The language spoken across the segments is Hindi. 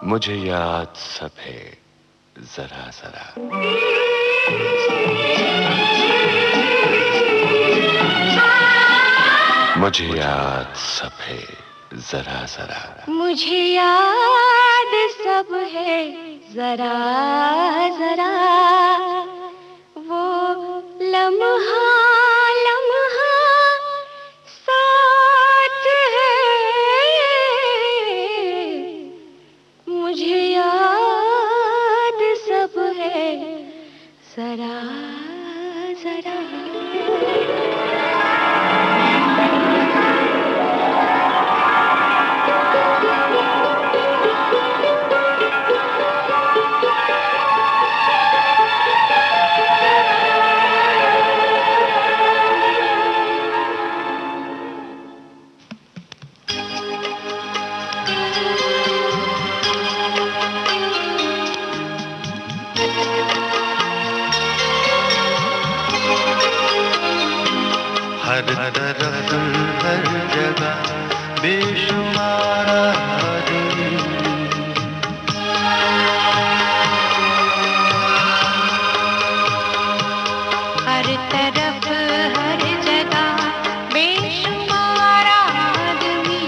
मुझे याद सब है जरा जरा। मुझे याद सब है जरा जरा। मुझे याद सब है जरा जरा। वो लम्हा लम्हा साथ है। मुझे याद सब है जरा जरा। हर तरफ हर जगह बेशुमार आदमी। हर तरफ हर जगह बेशुमार आदमी।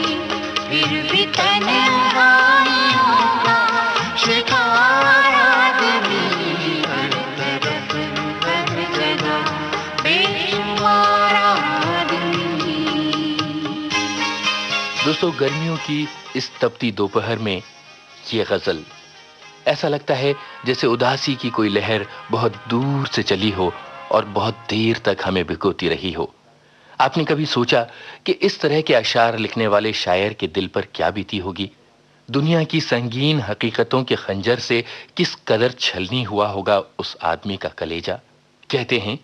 फिर भी तन्हाइयों का शिकार आदमी। हर तरफ हर जगह बेशुमार। दोस्तों, गर्मियों की इस तपती दोपहर में ये गजल, ऐसा लगता है जैसे उदासी की कोई लहर बहुत दूर से चली हो और बहुत देर तक हमें भिगोती रही हो। आपने कभी सोचा कि इस तरह के अशार लिखने वाले शायर के दिल पर क्या बीती होगी? दुनिया की संगीन हकीकतों के खंजर से किस कदर छलनी हुआ होगा उस आदमी का कलेजा। कहते हैं,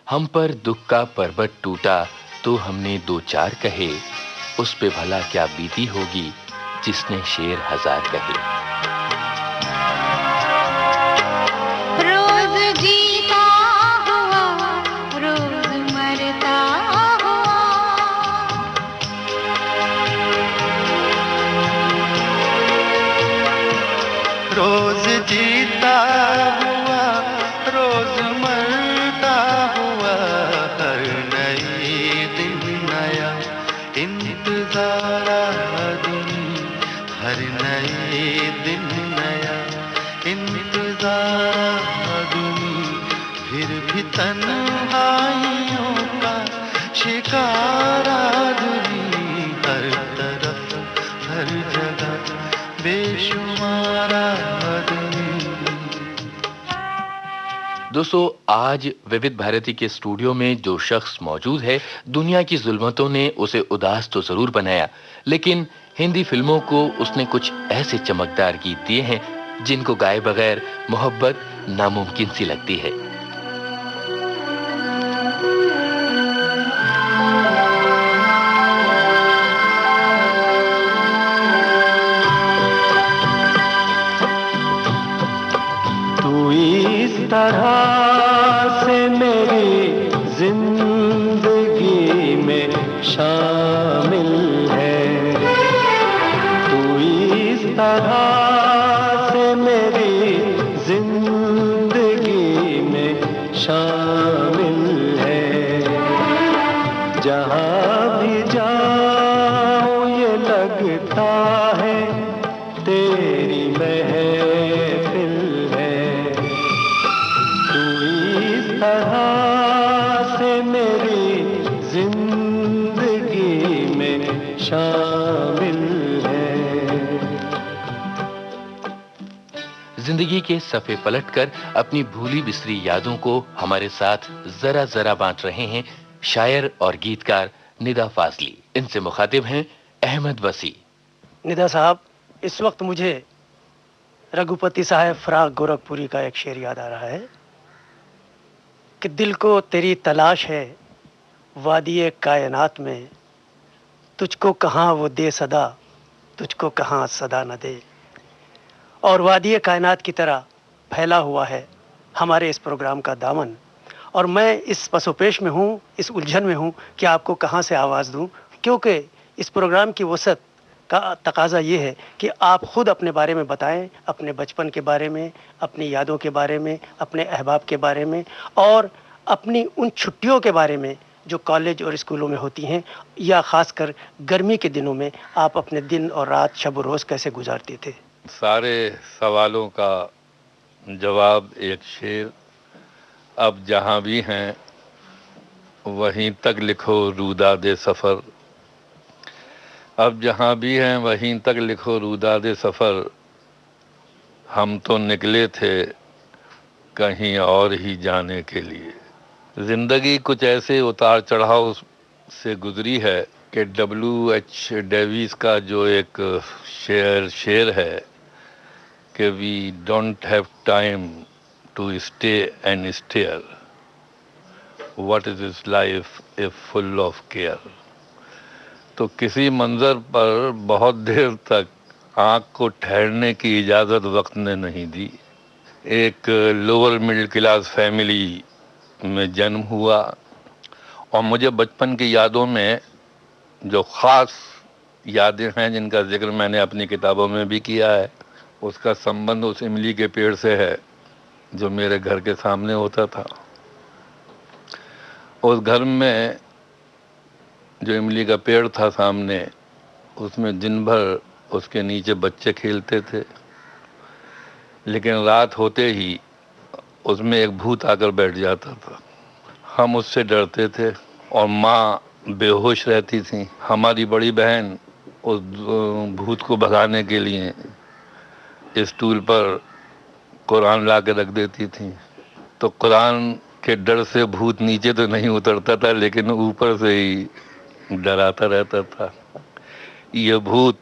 हम पर दुख का पर्वत टूटा तो हमने दो चार कहे, उस पे भला क्या बीती होगी जिसने शेर हजार कहे। रोज जीता हुआ रोज मरता हुआ। रोज जीता हुआ रोज मरता हुआ। हर नए दिन नया इंतजार आदमी। हर नए दिन नया इंतजार आदमी। फिर भी तन्हाइयों का शिकार आदमी। हर तरफ हर जगह बेशुमार आदमी। दोस्तों, आज विविध भारती के स्टूडियो में जो शख्स मौजूद है, दुनिया की जुल्मतों ने उसे उदास तो जरूर बनाया, लेकिन हिंदी फिल्मों को उसने कुछ ऐसे चमकदार गीत दिए हैं जिनको गाए बगैर मोहब्बत नामुमकिन सी लगती है। तू इस तरह से मेरी जिंदगी में शामिल है। तू इस तरह से मेरी जिंदगी में शामिल है। जहाँ भी जाऊँ ये लगता है तेरी महफिल है। तू इस तरह से मेरी जिंदगी में शामिल है। जिंदगी के सफे पलटकर अपनी भूली बिसरी यादों को हमारे साथ जरा जरा बांट रहे हैं शायर और गीतकार निदा फाजली। इनसे मुखातिब हैं अहमद वसी। निदा साहब, इस वक्त मुझे रघुपति साहब फराग गोरखपुरी का एक शेर याद आ रहा है कि दिल को तेरी तलाश है वादिये कायनात में। तुझको कहाँ वो दे सदा, तुझको कहाँ सदा न दे। और वादिये कायनात की तरह फैला हुआ है हमारे इस प्रोग्राम का दामन। और मैं इस पसोपेश में हूँ, इस उलझन में हूँ कि आपको कहाँ से आवाज़ दूँ, क्योंकि इस प्रोग्राम की वसत का तकाजा ये है कि आप खुद अपने बारे में बताएं, अपने बचपन के बारे में, अपनी यादों के बारे में, अपने अहबाब के बारे में और अपनी उन छुट्टियों के बारे में जो कॉलेज और स्कूलों में होती हैं, या ख़ासकर गर्मी के दिनों में आप अपने दिन और रात, शब और रोज़ कैसे गुजारते थे। सारे सवालों का जवाब एक शेर। अब जहाँ भी हैं वहीं तक लिखो रूदादे सफ़र। अब जहाँ भी हैं वहीं तक लिखो रूदादे सफ़र। हम तो निकले थे कहीं और ही जाने के लिए। ज़िंदगी कुछ ऐसे उतार चढ़ाव से गुजरी है कि W.H. डेविस का जो एक शेर है कि we don't have time to stay and stare, what is this life if full of care. तो किसी मंजर पर बहुत देर तक आँख को ठहरने की इजाज़त वक्त ने नहीं दी। एक लोअर मिडिल क्लास फैमिली में जन्म हुआ और मुझे बचपन की यादों में जो ख़ास यादें हैं जिनका जिक्र मैंने अपनी किताबों में भी किया है, उसका संबंध उस इमली के पेड़ से है जो मेरे घर के सामने होता था। उस घर में जो इमली का पेड़ था सामने, उसमें दिन भर उसके नीचे बच्चे खेलते थे, लेकिन रात होते ही उसमें एक भूत आकर बैठ जाता था। हम उससे डरते थे और माँ बेहोश रहती थी। हमारी बड़ी बहन उस भूत को भगाने के लिए स्टूल पर कुरान ला के रख देती थी। तो कुरान के डर से भूत नीचे तो नहीं उतरता था, लेकिन ऊपर से ही डराता रहता था। ये भूत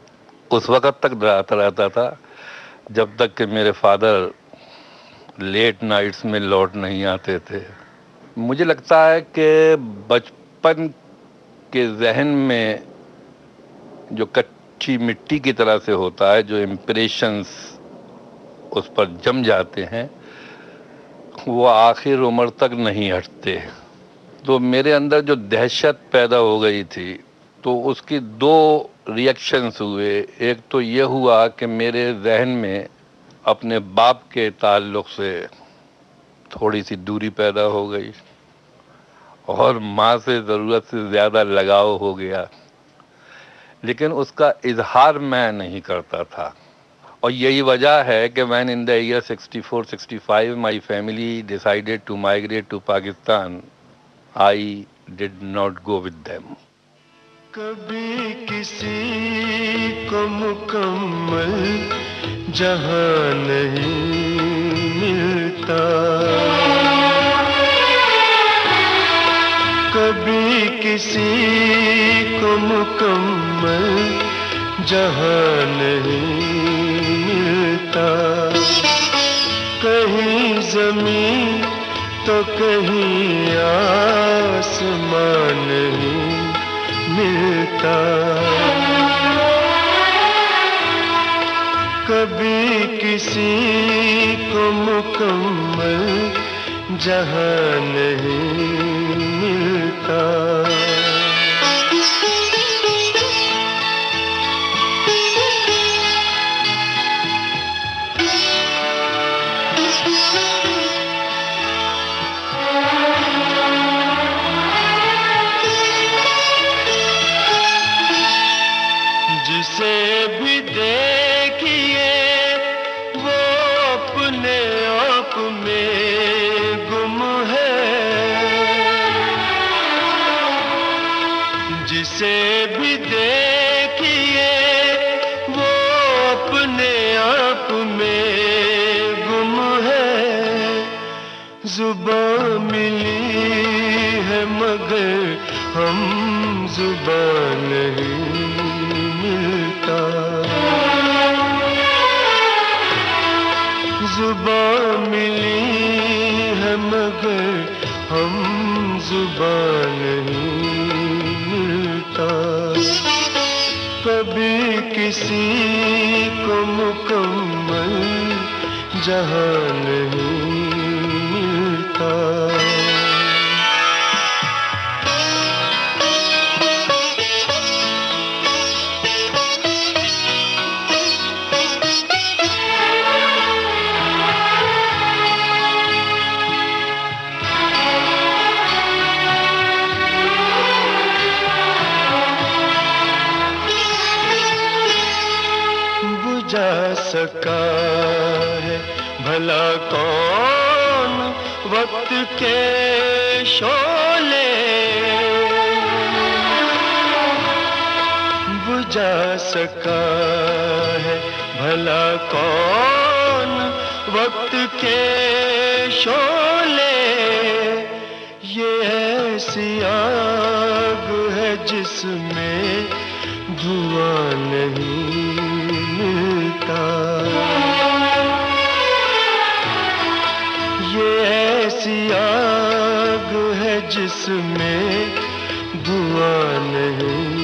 उस वक़्त तक डराता रहता था जब तक कि मेरे फादर लेट नाइट्स में लौट नहीं आते थे। मुझे लगता है कि बचपन के जहन में जो कच्ची मिट्टी की तरह से होता है, जो इम्प्रेशंस उस पर जम जाते हैं, वो आखिर उम्र तक नहीं हटते। तो मेरे अंदर जो दहशत पैदा हो गई थी, तो उसकी दो रिएक्शंस हुए। एक तो ये हुआ कि मेरे जहन में अपने बाप के ताल्लुक़ से थोड़ी सी दूरी पैदा हो गई और माँ से ज़रूरत से ज़्यादा लगाव हो गया, लेकिन उसका इजहार मैं नहीं करता था। और यही वजह है कि when in the year 64-65 my family decided to migrate to Pakistan, I did not go with them. कभी किसी को मुकम्मल जहां नहीं मिलता, कभी किसी को मुकम्मल जहां नहीं मिलता। कहीं ज़मीन तो कहीं आसमान नहीं मिलता। कभी किसी को मुकम्मल जहां नहीं मिलता। जिसे भी देखिए वो अपने आप में गुम है। जिसे भी देखिए वो अपने आप में गुम है। जुबान मिली है मगर हम जुबान नहीं मिलता। जुबान मिली है मगर हम जुबान नहीं मिलता। कभी किसी को मुकम्मल जहां नहीं मिलता। बुझा सका है भला कौन वक्त के शोले, बुझा सका है भला कौन वक्त के शोले। ये ऐसी आग है जिसमें धुआं नहीं मिलता, ये ऐसी आग है जिसमें धुआं नहीं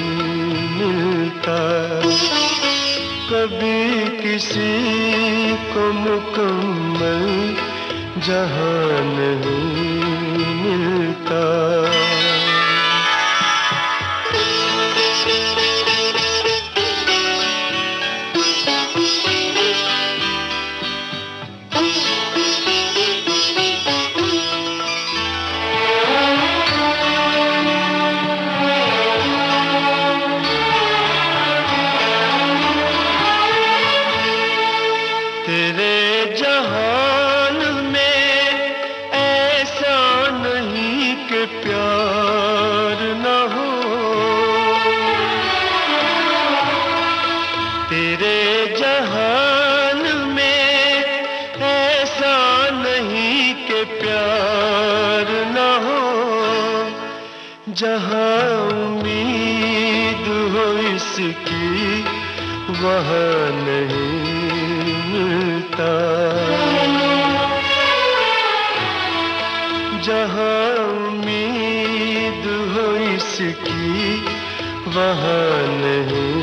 मिलता। कभी किसी को मुकम्मल जहां नहीं मिलता। जहाँ उम्मीद हो इसकी वहाँ नहीं मिलता, जहाँ उम्मीद हो इसकी वहाँ नहीं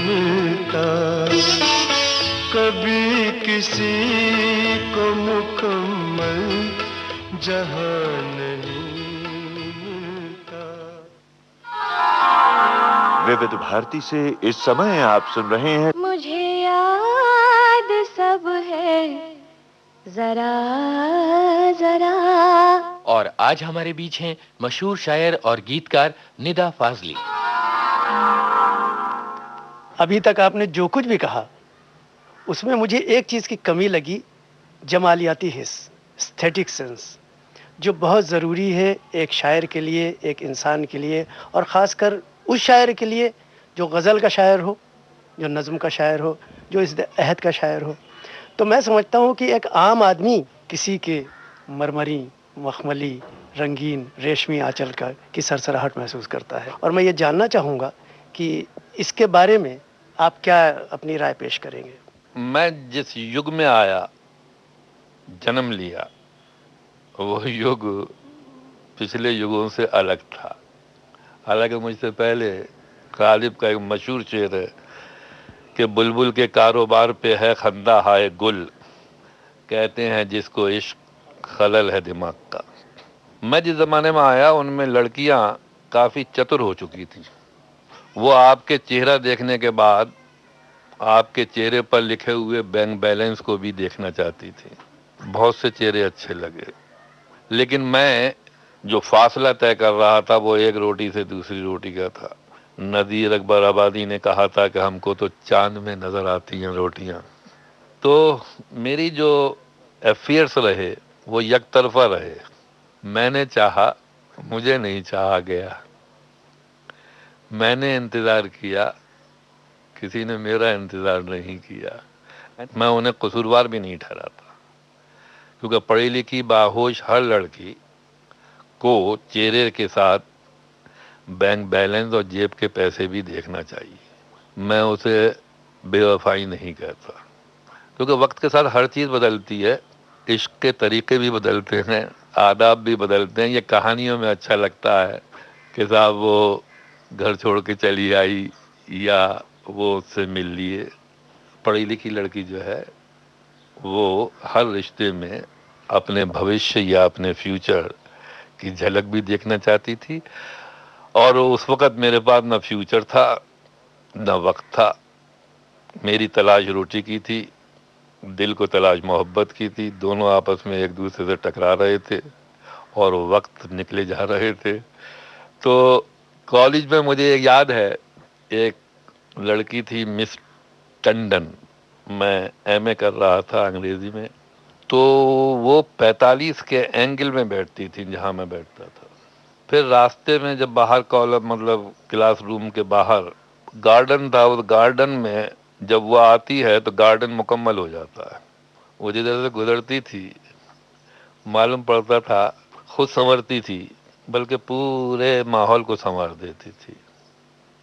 मिलता। कभी किसी को मुकम्मल जहां नहीं। विविध भारती से इस समय आप सुन रहे हैं मुझे याद सब है जरा जरा। और आज हमारे बीच हैं मशहूर शायर और गीतकार निदा फाजली। अभी तक आपने जो कुछ भी कहा उसमें मुझे एक चीज़ की कमी लगी, जमालियाती हिस्स, एस्थेटिक सेंस, जो बहुत ज़रूरी है एक शायर के लिए, एक इंसान के लिए, और ख़ासकर उस शायर के लिए जो गज़ल का शायर हो, जो नज़्म का शायर हो, जो इस अहद का शायर हो। तो मैं समझता हूँ कि एक आम आदमी किसी के मरमरी, मखमली, रंगीन, रेशमी आंचल की सरसराहट महसूस करता है। और मैं ये जानना चाहूँगा कि इसके बारे में आप क्या अपनी राय पेश करेंगे। मैं जिस युग में आया, जन्म लिया, वो युग पिछले युगों से अलग था। हालांकि मुझसे पहले गालिब का एक मशहूर शेर है कि बुलबुल के कारोबार पे है खंदा हाय गुल, कहते हैं जिसको इश्क खलल है दिमाग का। मैं जिस ज़माने में आया उनमें लड़कियां काफ़ी चतुर हो चुकी थी। वो आपके चेहरा देखने के बाद आपके चेहरे पर लिखे हुए बैंक बैलेंस को भी देखना चाहती थी। बहुत से चेहरे अच्छे लगे, लेकिन मैं जो फासला तय कर रहा था वो एक रोटी से दूसरी रोटी का था। नज़ीर अकबर आबादी ने कहा था कि हमको तो चांद में नज़र आती हैं रोटियां। तो मेरी जो अफेयर्स रहे वो एक तरफा रहे। मैंने चाहा, मुझे नहीं चाहा गया। मैंने इंतज़ार किया, किसी ने मेरा इंतज़ार नहीं किया। मैं उन्हें कसूरवार भी नहीं ठहराता, क्योंकि पढ़ी लिखी बाहोश हर लड़की को चेहरे के साथ बैंक बैलेंस और जेब के पैसे भी देखना चाहिए। मैं उसे बेवफाई नहीं कहता, क्योंकि वक्त के साथ हर चीज़ बदलती है। इश्क के तरीके भी बदलते हैं, आदाब भी बदलते हैं। ये कहानियों में अच्छा लगता है कि साहब वो घर छोड़ के चली आई या वो उससे मिल लिए। पढ़ी लिखी लड़की जो है वो हर रिश्ते में अपने भविष्य या अपने फ्यूचर की झलक भी देखना चाहती थी। और उस वक़्त मेरे पास ना फ्यूचर था ना वक्त था। मेरी तलाश रोटी की थी, दिल को तलाश मोहब्बत की थी। दोनों आपस में एक दूसरे से टकरा रहे थे और वक्त निकले जा रहे थे। तो कॉलेज में मुझे एक याद है, एक लड़की थी मिस टंडन, मैं एमए कर रहा था अंग्रेजी में, तो वो 45 के एंगल में बैठती थी जहां मैं बैठता था। फिर रास्ते में जब बाहर कॉलम मतलब क्लासरूम के बाहर गार्डन था, उस गार्डन में जब वो आती है तो गार्डन मुकम्मल हो जाता है। वो जिधर से गुजरती थी मालूम पड़ता था खुद संवरती थी, बल्कि पूरे माहौल को संवार देती थी।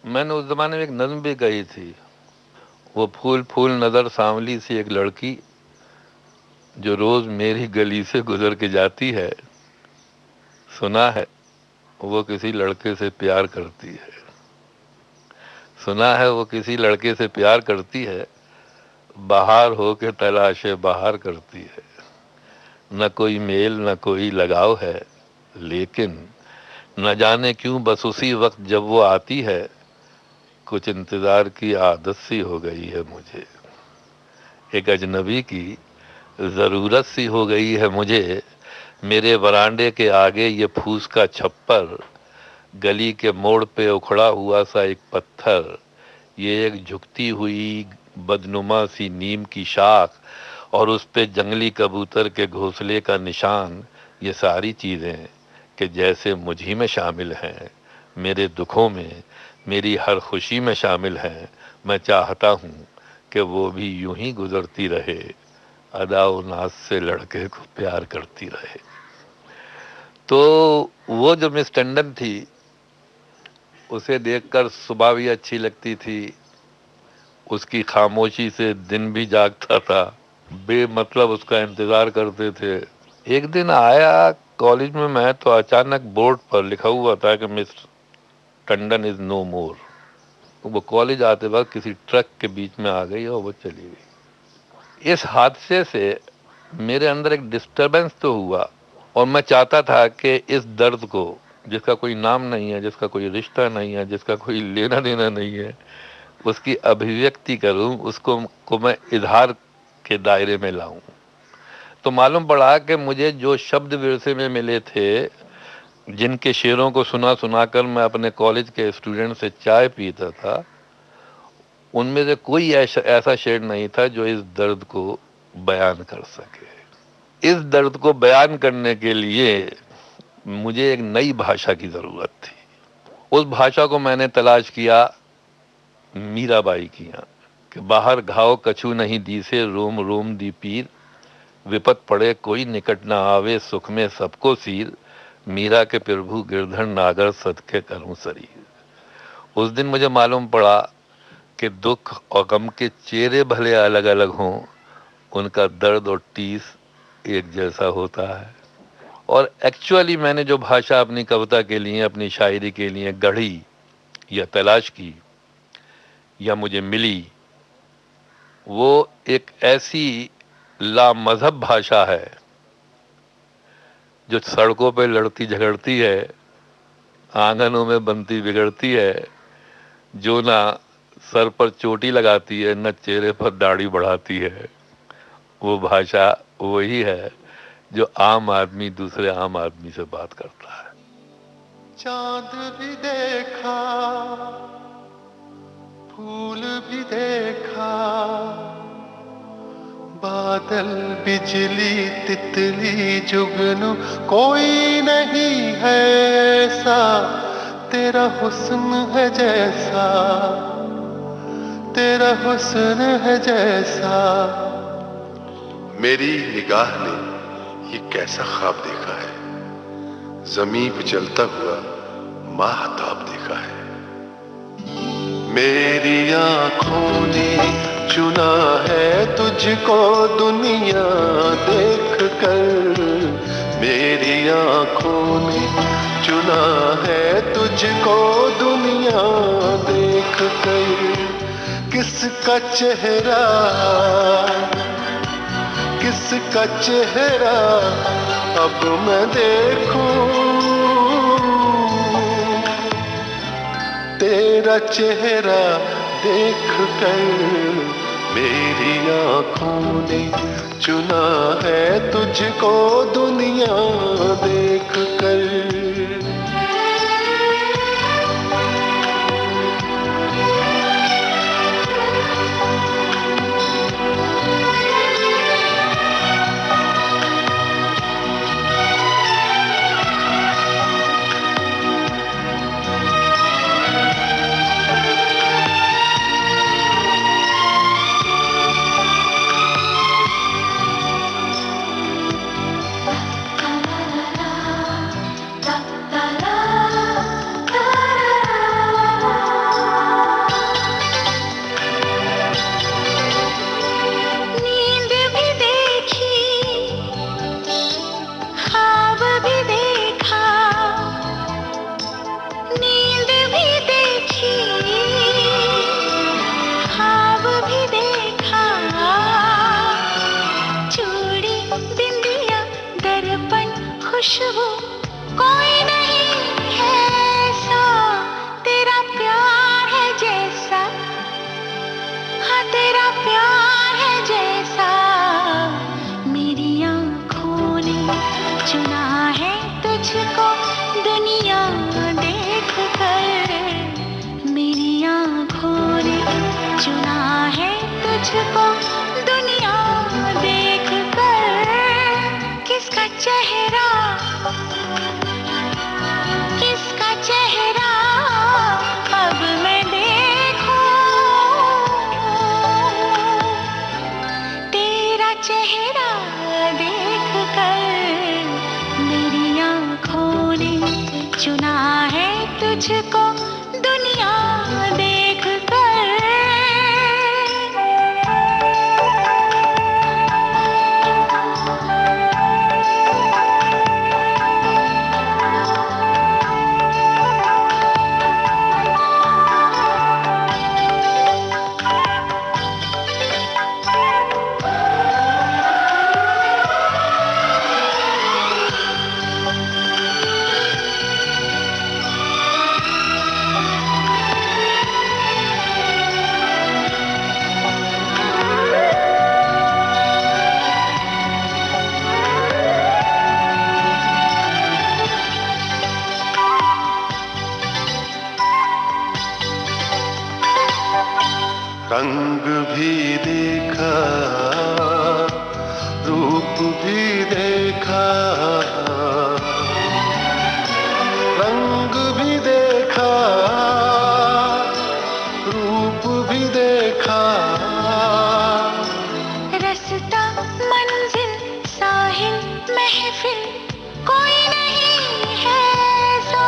मैंने उस जमाने में एक नज्म भी कही थी, वो फूल फूल नजर सांवली सी एक लड़की जो रोज मेरी गली से गुजर के जाती है, सुना है वो किसी लड़के से प्यार करती है, सुना है वो किसी लड़के से प्यार करती है, बाहर हो के तलाशे बाहर करती है। न कोई मेल न कोई लगाव है, लेकिन न जाने क्यों बस उसी वक्त जब वो आती है, कुछ इंतजार की आदत सी हो गई है मुझे। एक अजनबी की जरूरत सी हो गई है मुझे। मेरे वरांडे के आगे ये फूस का छप्पर, गली के मोड़ पे उखड़ा हुआ सा एक पत्थर, ये एक झुकती हुई बदनुमा सी नीम की शाख और उस पे जंगली कबूतर के घोंसले का निशान, ये सारी चीजें कि जैसे मुझी में शामिल हैं, मेरे दुखों में, मेरी हर खुशी में शामिल हैं। मैं चाहता हूँ कि वो भी यूं ही गुजरती रहे, अदाओ नाज से लड़के को प्यार करती रहे। तो वो जो मिस टंडन थी, उसे देखकर सुबह भी अच्छी लगती थी, उसकी खामोशी से दिन भी जागता था, बेमतलब उसका इंतजार करते थे। एक दिन आया कॉलेज में मैं, तो अचानक बोर्ड पर लिखा हुआ था कि मिस टंडन इज नो मोर। वो कॉलेज आते वक्त किसी ट्रक के बीच में आ गई और वो चली गई। इस हादसे से मेरे अंदर एक डिस्टरबेंस तो हुआ, और मैं चाहता था कि इस दर्द को, जिसका कोई नाम नहीं है, जिसका कोई रिश्ता नहीं है, जिसका कोई लेना देना नहीं है, उसकी अभिव्यक्ति करूं, उसको मैं इजहार के दायरे में लाऊं। तो मालूम पड़ा कि मुझे जो शब्द विरसे में मिले थे, जिनके शेरों को सुना सुना कर मैं अपने कॉलेज के स्टूडेंट से चाय पीता था, उनमें से कोई ऐसा शेर नहीं था जो इस दर्द को बयान कर सके। इस दर्द को बयान करने के लिए मुझे एक नई भाषा की जरूरत थी। उस भाषा को मैंने तलाश किया मीराबाई की यहाँ, कि बाहर घाव कछु नहीं दीसे, रोम रोम दी पीर, विपत पड़े कोई निकट ना आवे, सुख में सबको सीर, मीरा के प्रभु गिरधर नागर सदके करूं शरीर। उस दिन मुझे मालूम पड़ा कि दुख और गम के चेहरे भले अलग अलग हों, उनका दर्द और टीस एक जैसा होता है। और एक्चुअली मैंने जो भाषा अपनी कविता के लिए, अपनी शायरी के लिए गढ़ी या तलाश की या मुझे मिली, वो एक ऐसी लामज़हब भाषा है जो सड़कों पे लड़ती झगड़ती है, आंगनों में बनती बिगड़ती है, जो ना सर पर चोटी लगाती है, न चेहरे पर दाढ़ी बढ़ाती है। वो भाषा वही है जो आम आदमी दूसरे आम आदमी से बात करता है। चांद भी देखा, फूल भी देखा, बादल बिजली तितली जुगनू, कोई नहीं है ऐसा, तेरा हुस्न है जैसा, तेरा हुस्न है जैसा। मेरी निगाह ने ये कैसा ख्वाब देखा है, ज़मीं पे चलता हुआ माहताब देखा है। मेरी आंखों ने चुना है तुझको दुनिया देख कर, मेरी आंखों ने चुना है तुझको दुनिया देख कर। किसका चेहरा, किसका चेहरा अब मैं देखूं, तेरा चेहरा देख कर मेरी आंखों ने चुना है तुझको दुनिया देख कर। तुझको दुनिया देख कर, किसका चेहरा अब मैं देखूं, तेरा चेहरा देख कर मेरी आँखों ने चुना है तुझको दुनिया देख कर। रंग भी देखा, रूप भी देखा, रंग भी देखा, रूप भी देखा, रास्ता मंजिल साहिल महफिल कोई नहीं है सो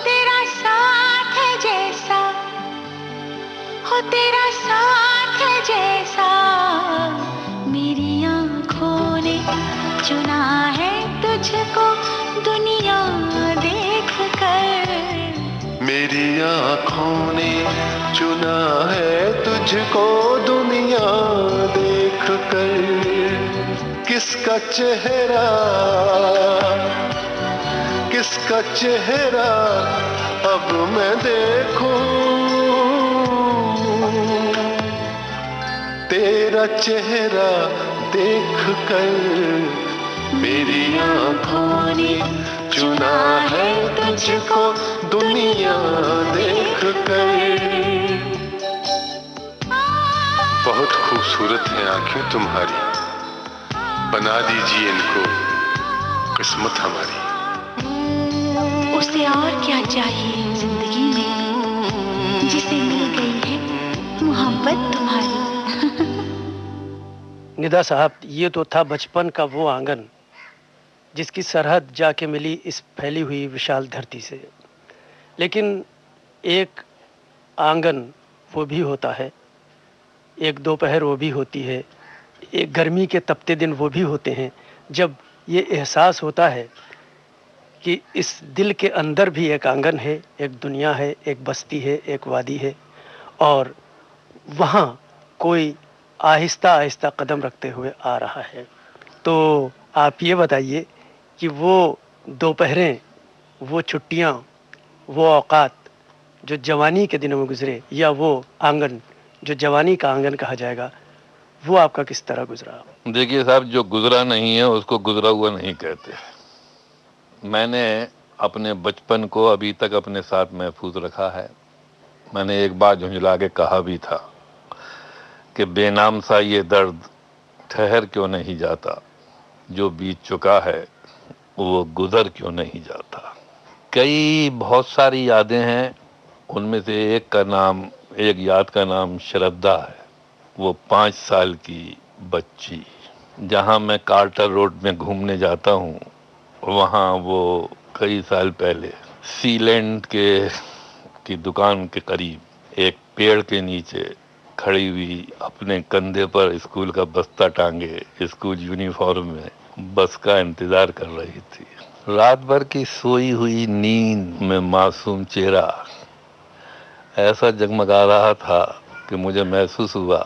तेरा साथ है जैसा हो, तेरा साथ है जैसा मेरी आँखों ने चुना है तुझको दुनिया देख कर। मेरी आँखों ने चुना है तुझको दुनिया देख कर। किसका चेहरा अब मैं देखूं, तेरा चेहरा देख कर मेरी आँखों ने चुना है तुझको दुनिया देख कर। बहुत खूबसूरत है आंखें तुम्हारी, बना दीजिए इनको किस्मत हमारी। उसे और क्या चाहिए जिंदगी में जिसे मिल गई है मोहब्बत तुम्हारी। निदा साहब, ये तो था बचपन का वो आंगन जिसकी सरहद जाके मिली इस फैली हुई विशाल धरती से। लेकिन एक आंगन वो भी होता है, एक दोपहर वो भी होती है, एक गर्मी के तपते दिन वो भी होते हैं जब ये एहसास होता है कि इस दिल के अंदर भी एक आंगन है, एक दुनिया है, एक बस्ती है, एक वादी है, और वहाँ कोई आहिस्ता आहिस्ता कदम रखते हुए आ रहा है। तो आप ये बताइए कि वो दोपहरें, वो छुट्टियाँ, वो औकात जो जवानी के दिनों में गुजरे, या वो आंगन जो जवानी का आंगन कहा जाएगा, वो आपका किस तरह गुजरा? देखिए साहब, जो गुजरा नहीं है उसको गुजरा हुआ नहीं कहते। मैंने अपने बचपन को अभी तक अपने साथ महफूज रखा है। मैंने एक बार झुंझला के कहा भी था कि बेनाम सा ये दर्द ठहर क्यों नहीं जाता, जो बीत चुका है वो गुजर क्यों नहीं जाता। कई बहुत सारी यादें हैं, उनमें से एक याद का नाम श्रद्धा है। वो 5 साल की बच्ची, जहाँ मैं कार्टर रोड में घूमने जाता हूँ, वहाँ वो कई साल पहले सीलैंड की दुकान के करीब एक पेड़ के नीचे खड़ी हुई, अपने कंधे पर स्कूल का बस्ता टांगे, स्कूल यूनिफॉर्म में बस का इंतजार कर रही थी। रात भर की सोई हुई नींद में मासूम चेहरा ऐसा जगमगा रहा था कि मुझे महसूस हुआ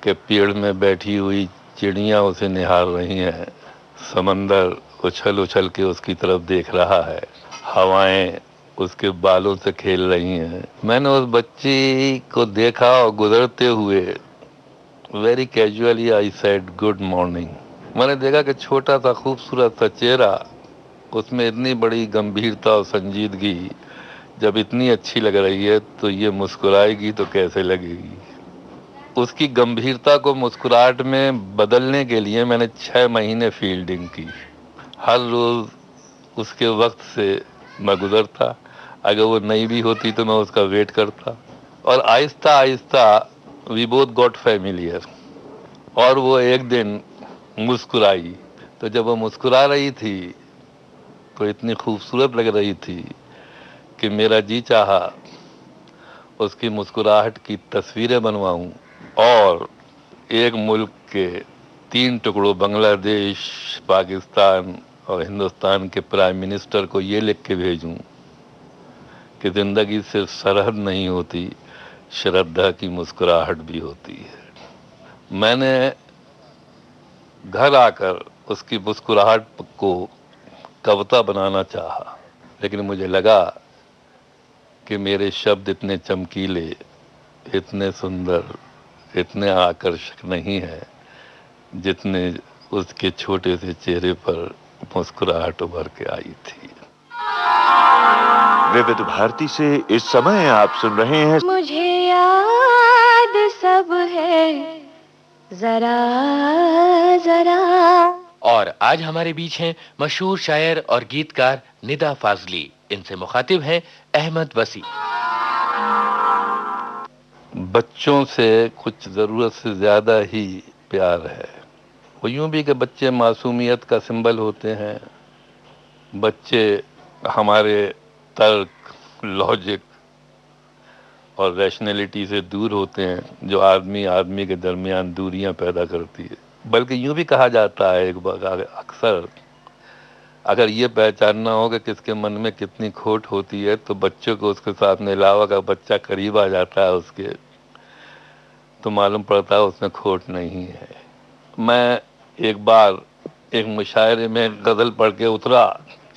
कि पेड़ में बैठी हुई चिड़ियाँ उसे निहार रही हैं, समंदर उछल उछल के उसकी तरफ देख रहा है, हवाएं उसके बालों से खेल रही हैं। मैंने उस बच्ची को देखा और गुजरते हुए very casually I said good morning. मैंने देखा कि छोटा सा खूबसूरत सा चेहरा, उसमें इतनी बड़ी गंभीरता और संजीदगी जब इतनी अच्छी लग रही है तो ये मुस्कुराएगी तो कैसे लगेगी। उसकी गंभीरता को मुस्कुराहट में बदलने के लिए मैंने 6 महीने फील्डिंग की। हर रोज उसके वक्त से मैं गुजरता, अगर वो नहीं भी होती तो मैं उसका वेट करता, और Aahista Aahista we both got familiar. और वो एक दिन मुस्कुराई, तो जब वो मुस्कुरा रही थी तो इतनी खूबसूरत लग रही थी कि मेरा जी चाहा उसकी मुस्कुराहट की तस्वीरें बनवाऊं और एक मुल्क के 3 टुकड़ों, बांग्लादेश, पाकिस्तान और हिंदुस्तान के प्राइम मिनिस्टर को ये लिख के भेजूं कि जिंदगी सिर्फ सरहद नहीं होती, श्रद्धा की मुस्कुराहट भी होती है। मैंने घर आकर उसकी मुस्कुराहट को कविता बनाना चाहा, लेकिन मुझे लगा कि मेरे शब्द इतने चमकीले, इतने सुंदर, इतने आकर्षक नहीं है जितने उसके छोटे से चेहरे पर मुस्कुराहट उभर के आई थी। विविध भारती से इस समय आप सुन रहे हैं मुझे याद सब है जरा जरा। और आज हमारे बीच हैं मशहूर शायर और गीतकार निदा फाजली। इनसे मुखातिब हैं अहमद वसी। बच्चों से कुछ जरूरत से ज्यादा ही प्यार है। वो यूं भी कि बच्चे मासूमियत का सिंबल होते हैं। बच्चे हमारे तर्क, लॉजिक और रैशनैलिटी से दूर होते हैं, जो आदमी आदमी के दरमियान दूरियां पैदा करती है। बल्कि यूं भी कहा जाता है एक बार अक्सर, अगर ये पहचानना हो कि किसके मन में कितनी खोट होती है तो बच्चों को उसके साथ मिलावा का बच्चा करीब आ जाता है उसके, तो मालूम पड़ता है उसमें खोट नहीं है। मैं एक बार एक मुशायरे में गजल पढ़ के उतरा।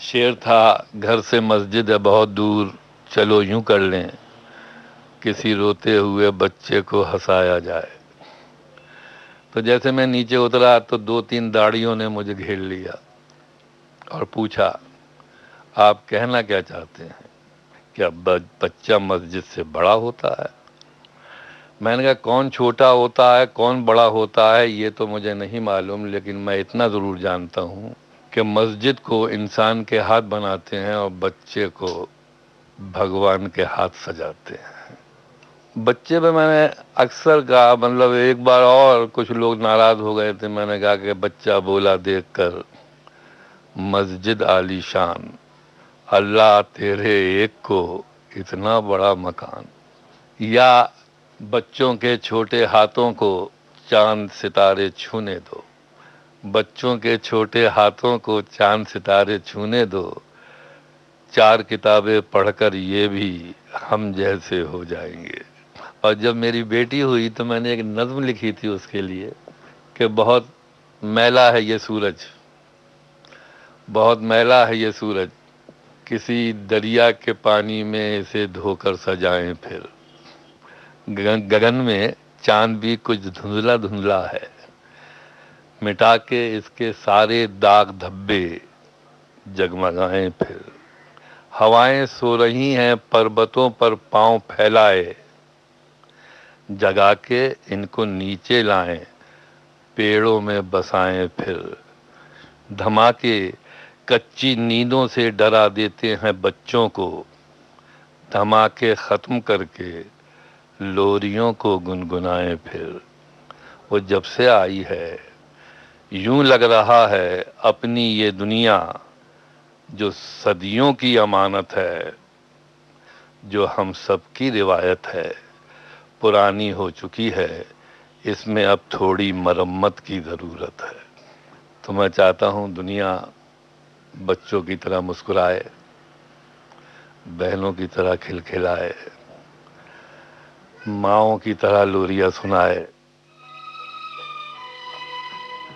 शेर था, घर से मस्जिद है बहुत दूर, चलो यूं कर लें किसी रोते हुए बच्चे को हंसाया जाए। तो जैसे मैं नीचे उतरा तो 2-3 दाढ़ियों ने मुझे घेर लिया और पूछा, आप कहना क्या चाहते हैं? क्या बच्चा मस्जिद से बड़ा होता है? मैंने कहा, कौन छोटा होता है कौन बड़ा होता है ये तो मुझे नहीं मालूम, लेकिन मैं इतना ज़रूर जानता हूँ कि मस्जिद को इंसान के हाथ बनाते हैं और बच्चे को भगवान के हाथ सजाते हैं। बच्चे पे मैंने अक्सर कहा, मतलब एक बार और कुछ लोग नाराज हो गए थे। मैंने कहा कि बच्चा बोला देखकर, मस्जिद आलीशान, अल्लाह तेरे एक को इतना बड़ा मकान। या बच्चों के छोटे हाथों को चांद सितारे छूने दो, बच्चों के छोटे हाथों को चांद सितारे छूने दो, 4 किताबें पढ़कर ये भी हम जैसे हो जाएंगे। और जब मेरी बेटी हुई तो मैंने एक नज्म लिखी थी उसके लिए कि बहुत मैला है ये सूरज, बहुत मैला है ये सूरज, किसी दरिया के पानी में इसे धोकर सजाएं फिर। गगन में चांद भी कुछ धुंधला धुंधला है, मिटा के इसके सारे दाग धब्बे जगमगाएं फिर। हवाएं सो रही हैं पर्वतों पर पांव फैलाए, जगा के इनको नीचे लाएं पेड़ों में बसाएं फिर। धमाके कच्ची नींदों से डरा देते हैं बच्चों को, धमाके खत्म करके लोरियों को गुनगुनाएं फिर। वो जब से आई है यूं लग रहा है अपनी ये दुनिया जो सदियों की अमानत है, जो हम सबकी रिवायत है, पुरानी हो चुकी है, इसमें अब थोड़ी मरम्मत की ज़रूरत है। तो मैं चाहता हूं दुनिया बच्चों की तरह मुस्कुराए, बहनों की तरह खिलखिलाए, माँओं की तरह लोरियां सुनाए।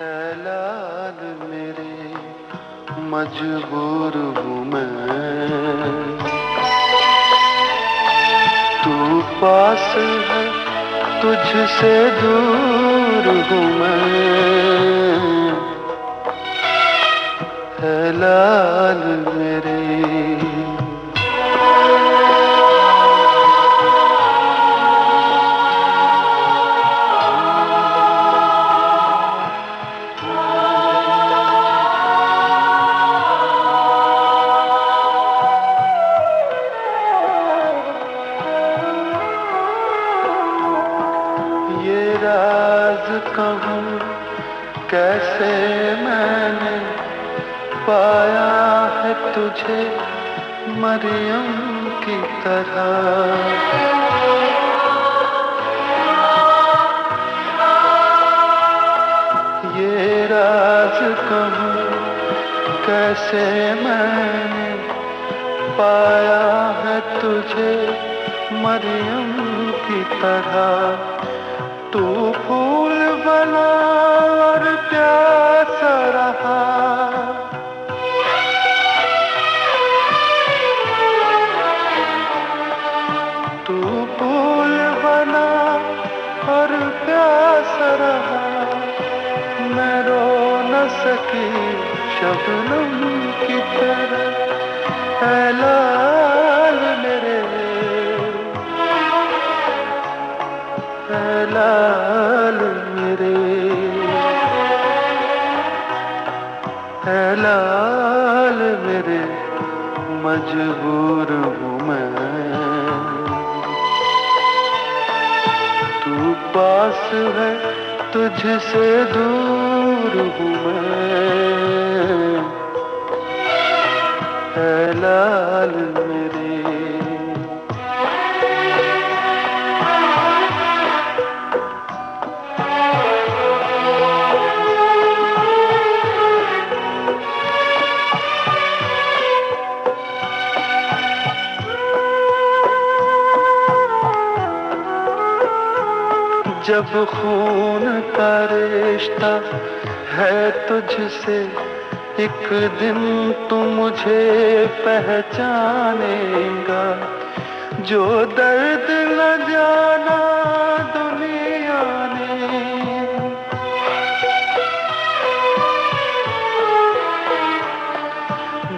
लाल मेरे मजबूर हूँ मैं, तू पास है तुझसे दूर हूँ मैं, है लाल मेरे। राज कहूँ कैसे मैंने पाया है तुझे मरियम की तरह। ये राज कहूँ कैसे मैंने पाया है तुझे मरियम की तरह। तू फूल बना और प्यासा रहा, तू फूल बना और प्यासा रहा। मैं रो न सकी शबनम की तरह। ऐ लाल मेरे, ऐ लाल मेरे, ऐ लाल मेरे, मजबूर हूँ मैं। तू पास है तुझसे दूर हूँ मैं। ऐ लाल मेरे। जब खून का रिश्ता है तुझसे, एक दिन तू मुझे पहचानेगा। जो दर्द न जाना दुनिया ने,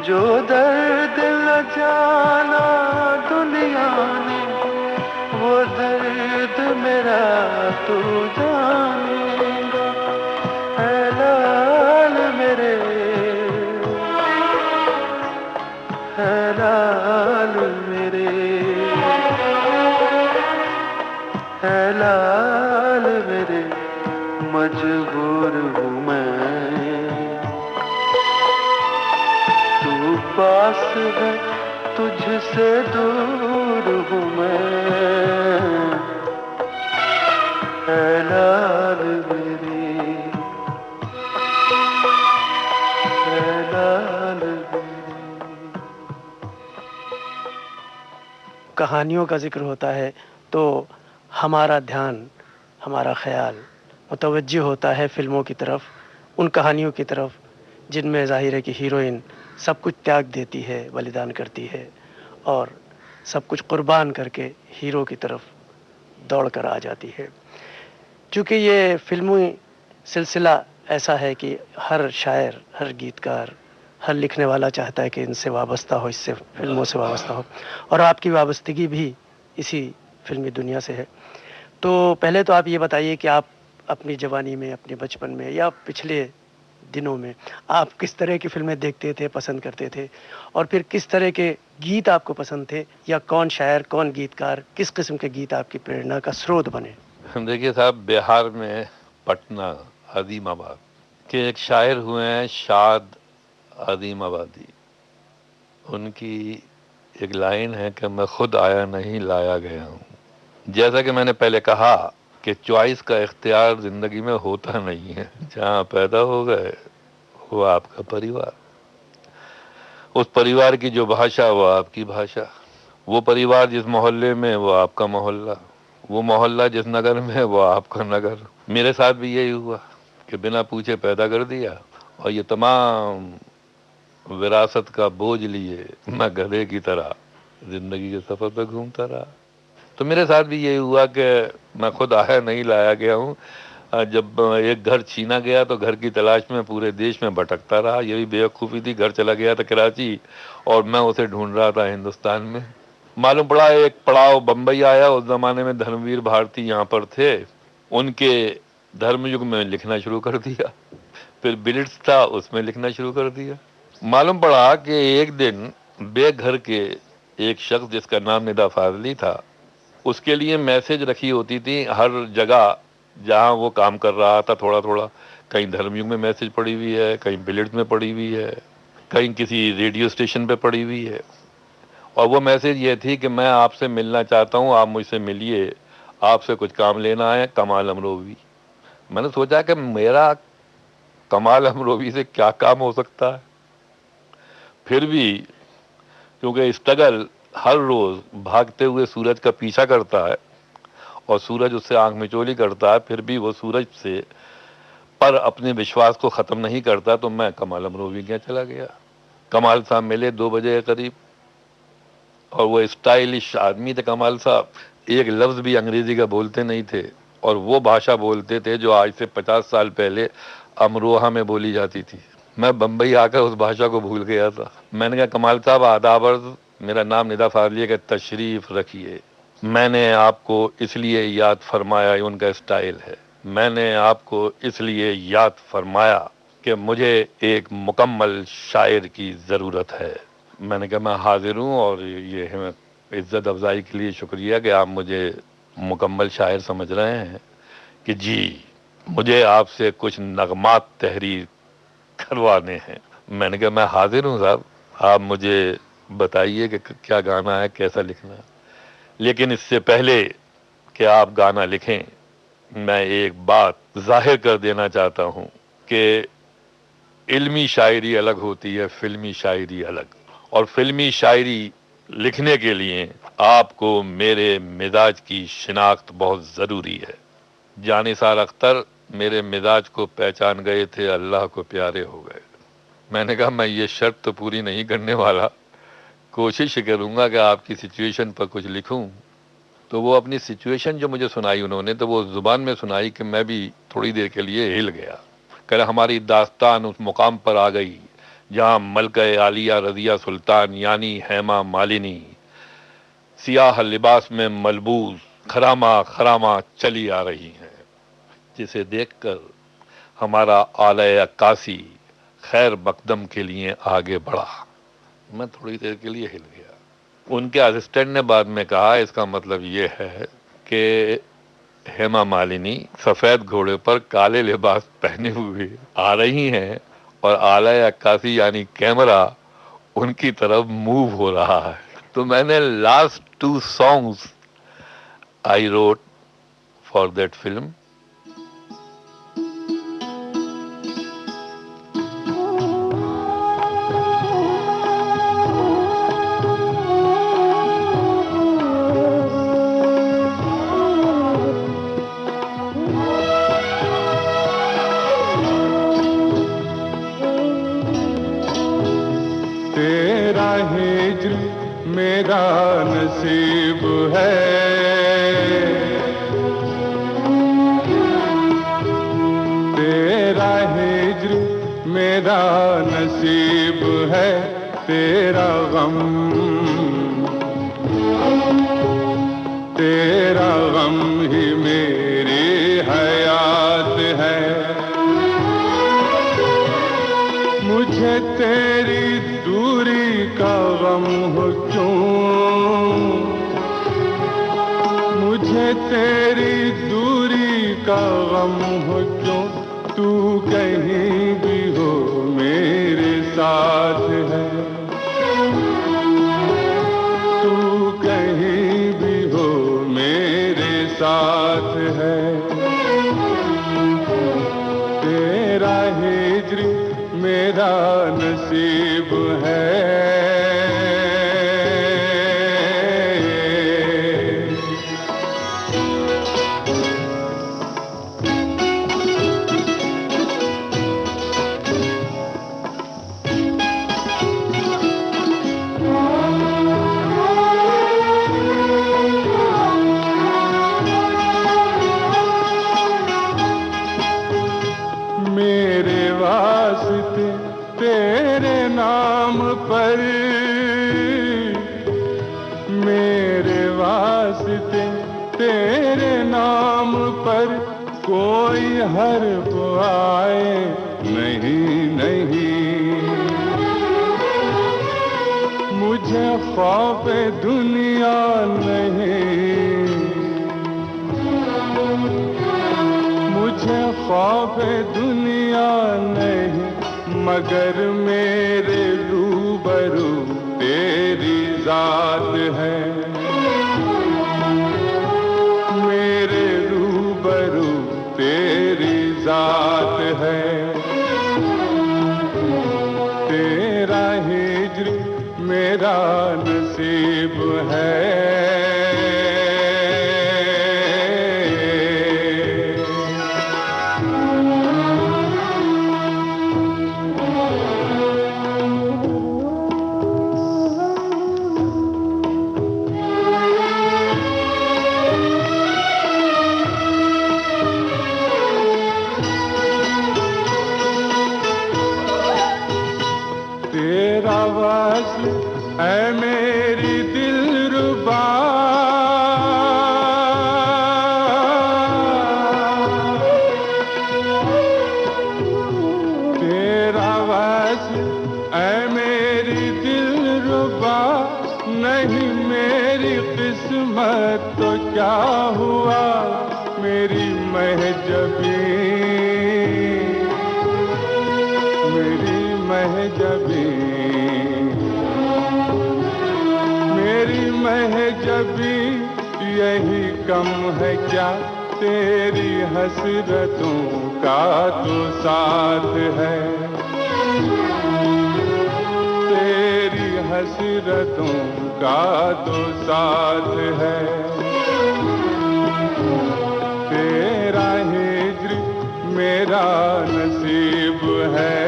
जो दर्द न जाना दुनिया ने, वो दर्द मेरा तू जानेगा। ऐ लाल मेरे, ऐ लाल मेरे, ऐ लाल मेरे, मजबूर हूँ मैं। तू पास है तुझसे दूर हूँ मैं। ऐ लाल मेरे, ऐ लाल मेरे। कहानियों का जिक्र होता है तो हमारा ध्यान, हमारा ख्याल मुतवज्जो होता है फिल्मों की तरफ, उन कहानियों की तरफ जिनमें ज़ाहिर है कि हीरोइन सब कुछ त्याग देती है, बलिदान करती है और सब कुछ कुर्बान करके हीरो की तरफ दौड़ कर आ जाती है। चूँकि ये फिल्मी सिलसिला ऐसा है कि हर शायर, हर गीतकार, हर लिखने वाला चाहता है कि इनसे वाबस्ता हो, इससे फिल्मों से वाबस्ता हो, और आपकी वाबस्तगी भी इसी फिल्मी दुनिया से है। तो पहले तो आप ये बताइए कि आप अपनी जवानी में, अपने बचपन में या पिछले दिनों में आप किस तरह की फिल्में देखते थे, पसंद करते थे, और फिर किस तरह के गीत आपको पसंद थे, या कौन शायर, कौन गीतकार, किस किस्म के गीत आपकी प्रेरणा का स्रोत बने? देखिए साहब, बिहार में पटना अदीमाबाद के एक शायर हुए हैं शाद अदीमाबादी। उनकी एक लाइन है कि मैं खुद आया नहीं लाया गया हूँ। जैसा कि मैंने पहले कहा कि चॉइस का इख्तियार जिंदगी में होता नहीं है। जहाँ पैदा हो गए वो आपका परिवार, उस परिवार की जो भाषा वो आपकी भाषा, वो परिवार जिस मोहल्ले में वो आपका मोहल्ला, वो मोहल्ला जिस नगर में वो आपका नगर। मेरे साथ भी यही हुआ कि बिना पूछे पैदा कर दिया और ये तमाम विरासत का बोझ लिए मैं गधे की तरह जिंदगी के सफर पे घूमता रहा। तो मेरे साथ भी यही हुआ कि मैं खुद आया नहीं लाया गया हूँ। जब एक घर छीना गया तो घर की तलाश में पूरे देश में भटकता रहा। ये भी बेवकूफ़ी थी, घर चला गया था कराची और मैं उसे ढूंढ रहा था हिंदुस्तान में। मालूम पड़ा एक पड़ाव बम्बई आया। उस जमाने में धर्मवीर भारती यहाँ पर थे, उनके धर्मयुग में लिखना शुरू कर दिया। फिर बिलिट्स था, उसमें लिखना शुरू कर दिया। मालूम पड़ा कि एक दिन बेघर के एक शख्स जिसका नाम निदा फाजली था, उसके लिए मैसेज रखी होती थी हर जगह जहाँ वो काम कर रहा था थोड़ा थोड़ा, कहीं धर्मयुग में मैसेज पड़ी हुई है, कहीं बिलिट्स में पड़ी हुई है, कहीं किसी रेडियो स्टेशन पे पड़ी हुई है। और वो मैसेज ये थी कि मैं आपसे मिलना चाहता हूँ, आप मुझसे मिलिए, आपसे कुछ काम लेना है, कमाल अमरोवी। मैंने सोचा कि मेरा कमाल अमरोवी से क्या काम हो सकता है। फिर भी क्योंकि स्ट्रगल हर रोज भागते हुए सूरज का पीछा करता है और सूरज उससे आंख मिचोली करता है, फिर भी वो सूरज से पर अपने विश्वास को खत्म नहीं करता। तो मैं कमाल अमरोवी के चला गया। कमाल साहब मिले 2 बजे के करीब, और वो स्टाइलिश आदमी थे कमाल साहब, एक लफ्ज भी अंग्रेजी का बोलते नहीं थे, और वो भाषा बोलते थे जो आज से 50 साल पहले अमरोहा में बोली जाती थी। मैं बंबई आकर उस भाषा को भूल गया था। मैंने कहा कमाल साहब आदाब अर्ज़, मेरा नाम निदा फाजली का, तशरीफ रखिए। मैंने आपको इसलिए याद फरमाया, उनका स्टाइल है, मैंने आपको इसलिए याद फरमाया कि मुझे एक मुकम्मल शायर की ज़रूरत है। मैंने कहा मैं हाजिर हूँ, और ये है इज्जत अफजाई के लिए शुक्रिया कि आप मुझे मुकम्मल शायर समझ रहे हैं कि जी मुझे आपसे कुछ नगमात तहरीर करवाने हैं। मैंने कहा मैं हाजिर हूँ साहब, आप मुझे बताइए कि क्या गाना है, कैसा लिखना है। लेकिन इससे पहले कि आप गाना लिखें, मैं एक बात जाहिर कर देना चाहता हूँ कि इल्मी शायरी अलग होती है, फिल्मी शायरी अलग। और फिल्मी शायरी लिखने के लिए आपको मेरे मिजाज की शिनाख्त बहुत ज़रूरी है। जानिसार अख्तर मेरे मिजाज को पहचान गए थे, अल्लाह को प्यारे हो गए। मैंने कहा मैं ये शर्त तो पूरी नहीं करने वाला, कोशिश करूँगा कि आपकी सिचुएशन पर कुछ लिखूँ। तो वो अपनी सिचुएशन जो मुझे सुनाई उन्होंने, तो वो ज़ुबान में सुनाई कि मैं भी थोड़ी देर के लिए हिल गया। कह रहा हमारी दास्तान उस मुकाम पर आ गई जहाँ मलका आलिया रज़िया सुल्तान यानी हेमा मालिनी सियाह लिबास में मलबूस खरामा खरामा चली आ रही हैं, जिसे देखकर हमारा आले अक्कासी खैर मकदम के लिए आगे बढ़ा। मैं थोड़ी देर के लिए हिल गया। उनके असिस्टेंट ने बाद में कहा इसका मतलब ये है कि हेमा मालिनी सफेद घोड़े पर काले लिबास पहने हुए आ रही हैं और आला अक्कासी यानी कैमरा उनकी तरफ मूव हो रहा है। तो मैंने last 2 songs I wrote for that film मेरा नसीब है, तेरा हिज्र मेरा नसीब है, तेरा गम ही मेरी हयात है। मुझे तेरी दूरी का गम हो मुझे तेरी दूरी का गम हो क्यों, तू कहीं भी हो मेरे साथ है, तू कहीं भी हो मेरे साथ है। तेरा हिज्र मेरा नसीब है। मेरे वास्ते तेरे नाम पर कोई हर्फ आए नहीं नहीं, मुझे ख्वाब दुनिया नहीं, मुझे खौफ दुनिया नहीं, मगर मेरे रूबरू तेरी जात है। मेरे रूबरू तेरी जात है। तेरा हिज्र मेरा नसीब है। तेरा वस्ल है मेरी दिलरुबा, तेरा वस्ल है मेरी दिलरुबा। नहीं मेरी किस्मत तो क्या हुआ, मेरी महजबी, मेरी महजबी, मेरी महजबी यही कम है क्या, तेरी हसरतों का तो साथ है। तेरी हसरतों का तो साथ है। तेरा हिज्र मेरा नसीब है।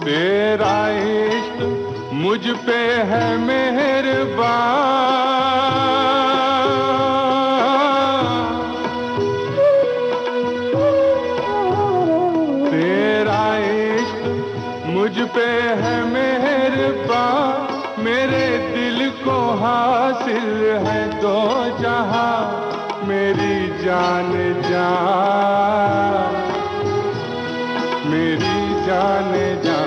तेरा इश्क मुझ पे है मेहरबान। तेरा इश्क मुझ पे है मेहरबान। मेरे दिल को हासिल है दो जहां, मेरी जान जान, मेरी जान जान।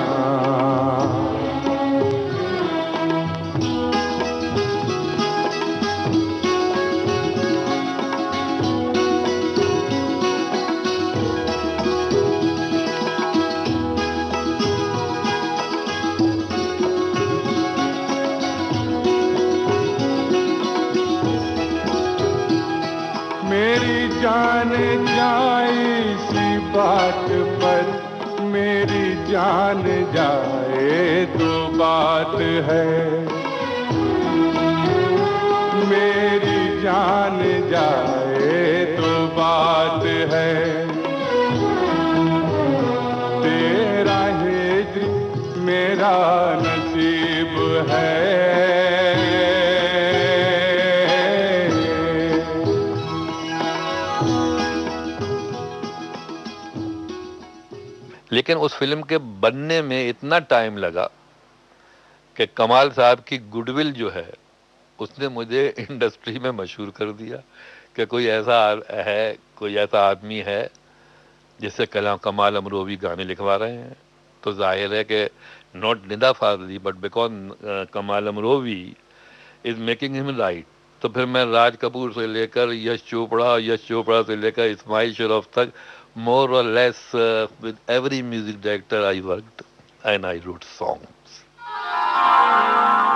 मेरी जान जाए इसी बात पर, मेरी जान जाए तो बात है। मेरी जान जाए तो बात है। तेरा हिज्र मेरा नसीब है। लेकिन उस फिल्म के बनने में इतना टाइम लगा कि कमाल साहब की गुडविल जो है उसने मुझे इंडस्ट्री में मशहूर कर दिया कि कोई ऐसा है, कोई ऐसा आदमी है जिससे कमाल अमरोवी गाने लिखवा रहे हैं। तो जाहिर है कि not Nida Fazli but because कमाल अमरोवी इज मेकिंग हिम राइट। तो फिर मैं राज कपूर से लेकर यश चोपड़ा से लेकर इस्माइल शरीफ तक more or less with every music director I worked and I wrote songs.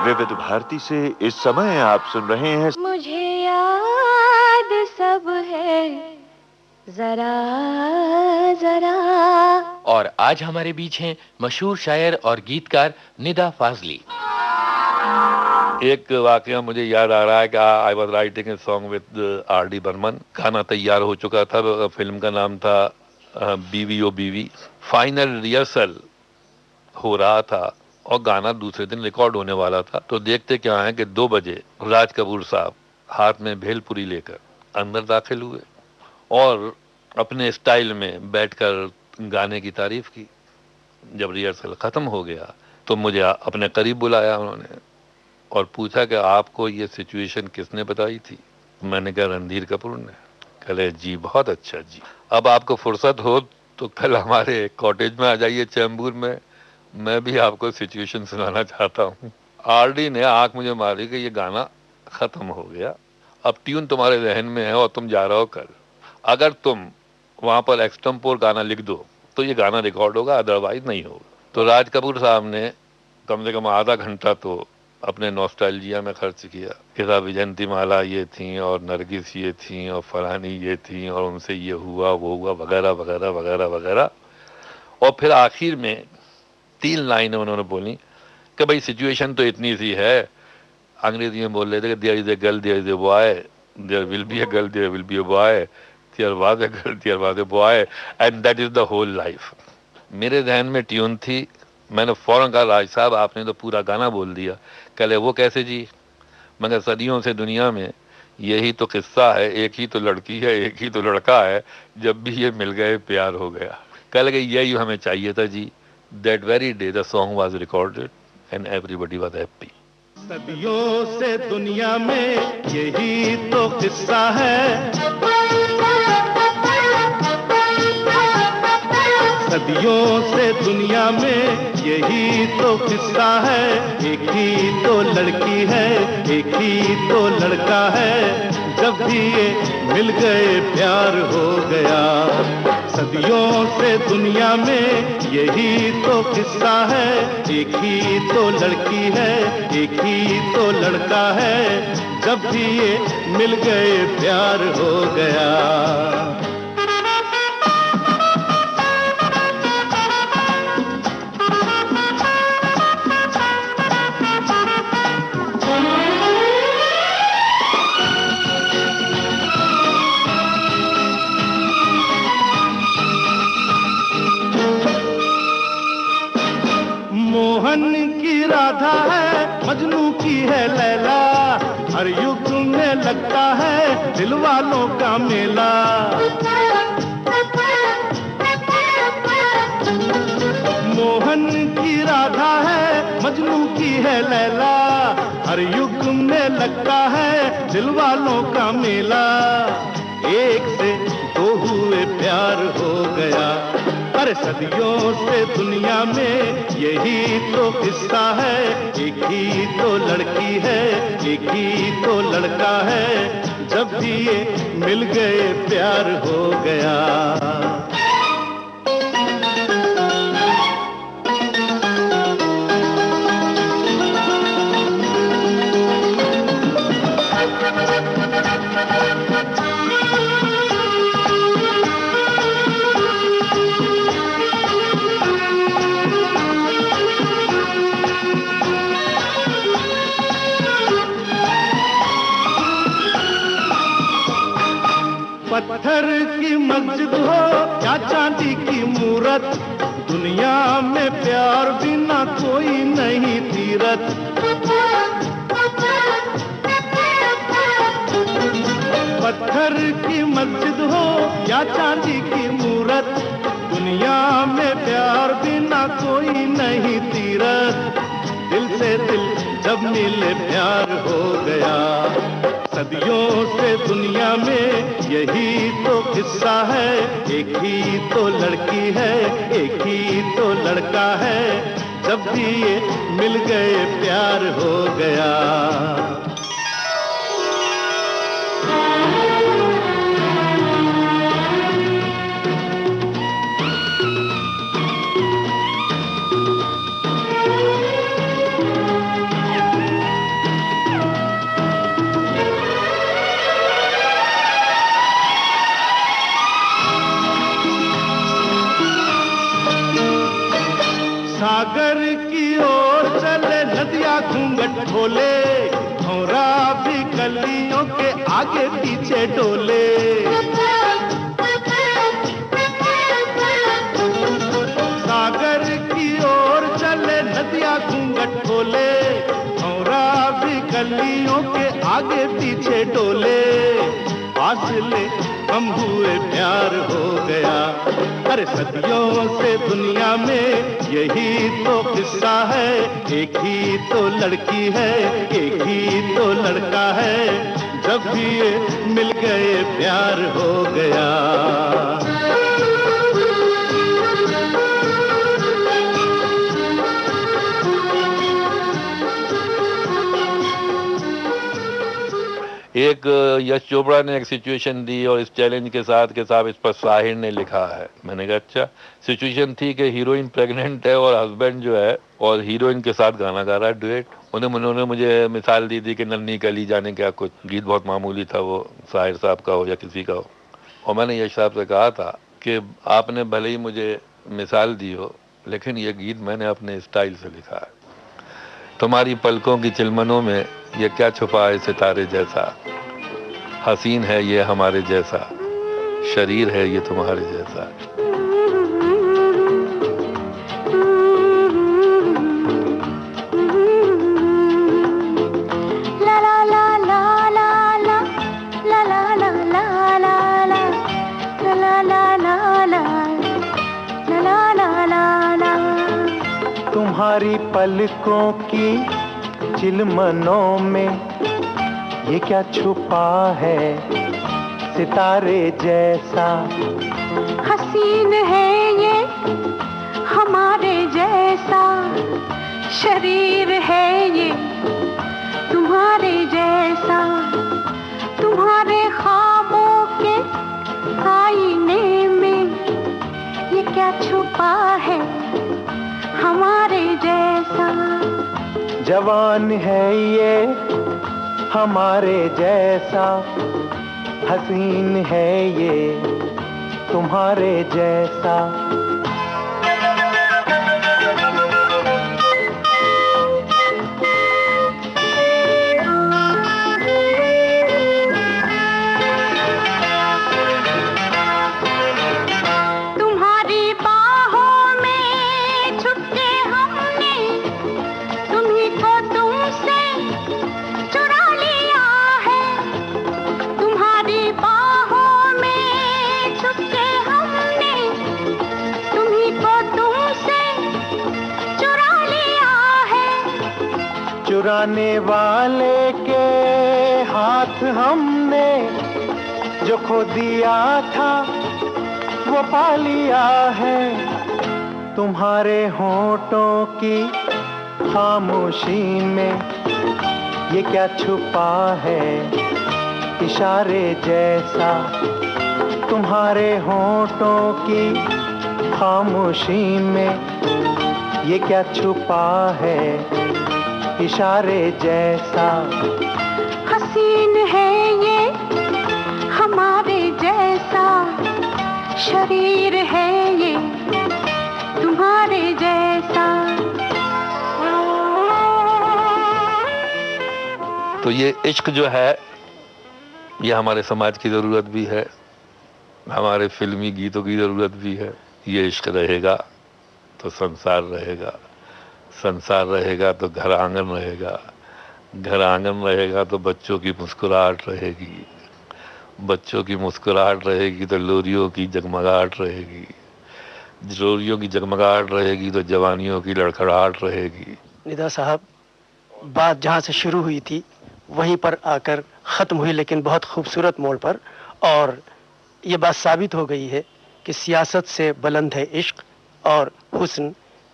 विविध भारती से इस समय आप सुन रहे हैं मुझे याद सब है जरा जरा। और आज हमारे बीच हैं मशहूर शायर और गीतकार निदा फाजली। एक वाकया मुझे याद आ रहा है कि I was writing a song with R D. Burman. गाना तैयार हो चुका था, फिल्म का नाम था बीवी ओ बीवी। फाइनल रिहर्सल हो रहा था और गाना दूसरे दिन रिकॉर्ड होने वाला था। तो देखते क्या है कि 2 बजे राज कपूर साहब हाथ में भेलपुरी लेकर अंदर दाखिल हुए और अपने स्टाइल में बैठकर गाने की तारीफ की। जब रिहर्सल खत्म हो गया तो मुझे अपने करीब बुलाया उन्होंने और पूछा कि आपको ये सिचुएशन किसने बताई थी? मैंने कहा रणधीर कपूर ने। कहे जी बहुत अच्छा जी, अब आपको फुर्सत हो तो कल हमारे कॉटेज में आ जाइए चैम्बूर में, मैं भी आपको सिचुएशन सुनाना चाहता हूँ। आरडी ने आंख मुझे मारी कि ये गाना खत्म हो गया, अब ट्यून तुम्हारे जहन में है और तुम जा रहे हो कल, अगर तुम वहां पर एक्सटेम्पोर गाना लिख दो तो ये गाना रिकॉर्ड होगा, अदरवाइज नहीं होगा। तो राज कपूर साहब ने कम से कम आधा घंटा तो अपने नॉस्टैल्जिया में खर्च किया कि साहब विजयंती माला ये थी और नरगिस ये थी और फलानी ये थी और उनसे ये हुआ वो हुआ वगैरह वगैरह वगैरह वगैरह। और फिर आखिर में 3 लाइनें उन्होंने बोली कि भाई सिचुएशन तो इतनी सी है, अंग्रेजी में बोल रहे थे कि there is a girl there is a boy, there will be a girl there will be a boy, there was a girl there was a boy and that is the whole life. मेरे ध्यान में ट्यून थी, मैंने फौरन कहा राज साहब आपने तो पूरा गाना बोल दिया। कहले वो कैसे जी? मगर सदियों से दुनिया में यही तो किस्सा है, एक ही तो लड़की है एक ही तो लड़का है, जब भी ये मिल गए प्यार हो गया। कह लगे यही हमें चाहिए था जी। That very day the song was recorded and everybody was happy. सदियों से दुनिया में यही तो किस्सा है, सदियों से दुनिया में यही तो किस्सा है, एक ही तो लड़की है एक ही तो लड़का है, जब भी ये मिल गए प्यार हो गया। सदियों से दुनिया में यही तो किस्सा है, एक ही तो लड़की है एक ही तो लड़का है, जब भी ये मिल गए प्यार हो गया। मोहन की राधा है मजनू की है लैला, हर युग में लगता है दिल वालों का मेला। मोहन की राधा है मजनू की है लैला, हर युग में लगता है दिल वालों का मेला। एक से दो हुए प्यार हो गया, अरे सदियों से दुनिया में यही तो किस्सा है, एक ही तो लड़की है एक ही तो लड़का है, जब भी ये मिल गए प्यार हो गया। पत्थर की मस्जिद हो या चांदी की मूरत, दुनिया में प्यार बिना कोई नहीं तीरथ। पत्थर की मस्जिद हो या चांदी की मूरत, दुनिया में प्यार बिना कोई नहीं तीरथ। दिल से दिल जब मिले प्यार हो गया, सदियों से दुनिया में यही तो किस्सा है, एक ही तो लड़की है एक ही तो लड़का है, जब भी ये मिल गए प्यार हो गया। सागर की ओर चले नदियां घूंघट खोले, भौरा भी कलियों के आगे पीछे डोले। सागर की ओर चले नदियां घूंघट खोले, भौरा भी कलियों के आगे पीछे डोले। फासले कम हुए प्यार हो गया। अरे सदियों से दुनिया में यही तो किस्सा है, एक ही तो लड़की है, एक ही तो लड़का है, जब भी ये मिल गए प्यार हो गया। एक यश चोपड़ा ने एक सिचुएशन दी और इस चैलेंज के साथ कि साहब इस पर साहिर ने लिखा है। मैंने कहा अच्छा। सिचुएशन थी कि हीरोइन प्रेग्नेंट है और हस्बैंड जो है और हीरोइन के साथ गाना गा रहा है डुएट। उन्होंने मुझे मिसाल दी थी कि नन्ही कली जाने क्या कुछ, गीत बहुत मामूली था, वो साहिर साहब का हो या किसी का हो। और मैंने यश साहब से कहा था कि आपने भले ही मुझे मिसाल दी हो, लेकिन ये गीत मैंने अपने स्टाइल से लिखा है। तुम्हारी पलकों की चिलमनों में ये क्या छुपा है सितारे जैसा, हसीन है ये हमारे जैसा, शरीर है ये तुम्हारे जैसा। तुम्हारी पलकों की चिलमनों में ये क्या छुपा है सितारे जैसा, हसीन है ये हमारे जैसा, शरीर है ये तुम्हारे जैसा, तुम्हारे ख्वाबों के आईने में ये क्या छुपा है हमारे जैसा। जवान है ये हमारे जैसा, हसीन है ये तुम्हारे जैसा। चुराने वाले के हाथ हमने जो खो दिया था वो पा लिया है। तुम्हारे होठों की खामोशी में ये क्या छुपा है इशारे जैसा, तुम्हारे होठों की खामोशी में ये क्या छुपा है इशारे जैसा। हसीन है ये हमारे जैसा, शरीर है ये तुम्हारे जैसा। तो ये इश्क जो है ये हमारे समाज की ज़रूरत भी है, हमारे फिल्मी गीतों की ज़रूरत भी है। ये इश्क रहेगा तो संसार रहेगा, संसार रहेगा तो घर आंगन रहेगा, घर आंगन रहेगा तो बच्चों की मुस्कुराहट रहेगी, बच्चों की मुस्कुराहट रहेगी तो लोरियों की जगमगाहट रहेगी, लोरियों की जगमगाहट रहेगी तो जवानियों की लड़खड़ाहट रहेगी। निदा साहब, बात जहाँ से शुरू हुई थी वहीं पर आकर ख़त्म हुई, लेकिन बहुत खूबसूरत मोड़ पर। और ये बात साबित हो गई है कि सियासत से बुलंद है इश्क और हुस्न,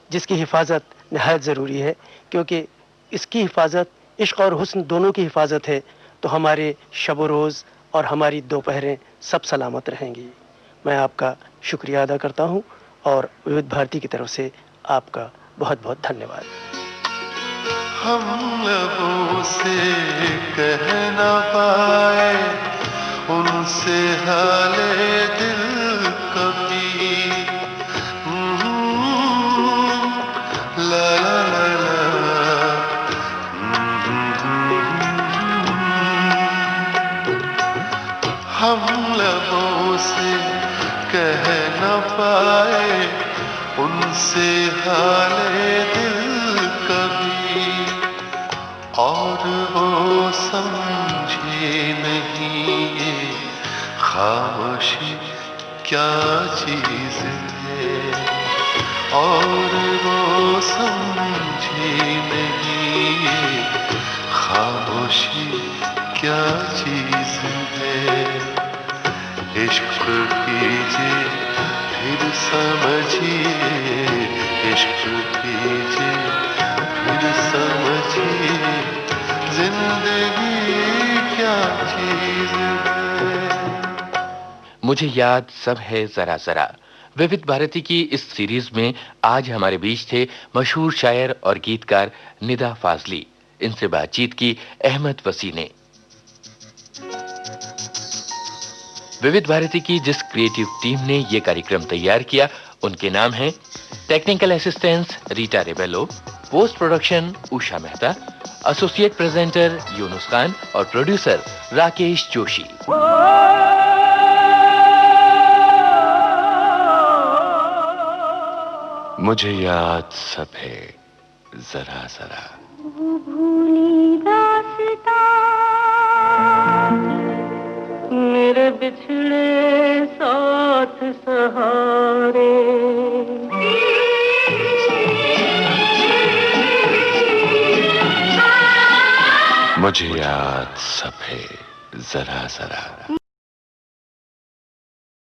जिसकी हिफाजत नहायत ज़रूरी है, क्योंकि इसकी हिफाजत, इश्क और हुस्न दोनों की हिफाजत है तो हमारे शब रोज़ और हमारी दोपहरें सब सलामत रहेंगी। मैं आपका शुक्रिया अदा करता हूँ और विविध भारती की तरफ से आपका बहुत बहुत धन्यवाद। हम लबों से कह न पाए उनसे हाले दिल कभी, ला ला ला ला, हम लबों से कह न पाए उनसे हाले दिल कभी, और वो समझे नहीं ये खामोशी क्या चीज है और वो समझी नहीं ये खामोशी क्या चीज है। इश्क कीजिए फिर समझिए, इश्क कीजिए फिर समझिए जिंदगी क्या चीज है। मुझे याद सब है जरा जरा। विविध भारती की इस सीरीज में आज हमारे बीच थे मशहूर शायर और गीतकार निदा फाजली। इनसे बातचीत की अहमद वसी ने। विविध भारती की जिस क्रिएटिव टीम ने यह कार्यक्रम तैयार किया उनके नाम हैं technical assistants Rita Rebello, post production Usha Mehta, associate presenter Yunus Khan और प्रोड्यूसर राकेश जोशी। मुझे याद सब है जरा जरा। भूली दास्तां मेरे बिछड़े साथ सहारे। मुझे याद सब है जरा जरा।